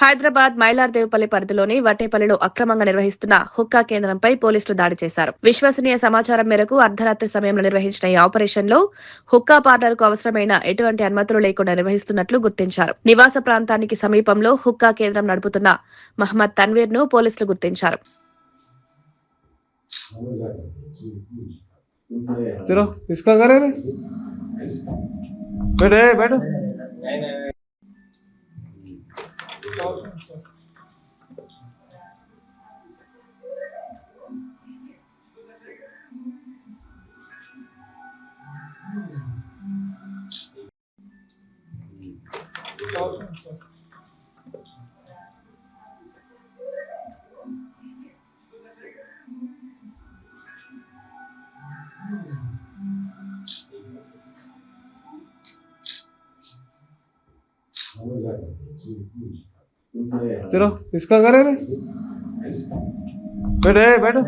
హైదరాబాద్ మైలార్దేవుపల్లి పరిధిలోని వట్టేపల్లిలో అక్రమంగా నిర్వహిస్తున్న హుక్కా కేంద్రంపై పోలీసులు దాడి చేశారు. విశ్వసనీయ సమాచారం మేరకు అర్ధరాత్రి సమయంలో నిర్వహించిన ఈ ఆపరేషన్లో హుక్కా పార్లర్కు అవసరమైన ఎటువంటి అనుమతులు లేకుండా నిర్వహిస్తున్నట్లు గుర్తించారు. నివాస ప్రాంతానికి సమీపంలో హుక్కా కేంద్రం నడుపుతున్న మహమ్మద్ తన్వీర్ ను పోలీసులు గుర్తించారు. चलो इसका करे रे बैठे बैठो चलो इसका करे रे बैठे बैठो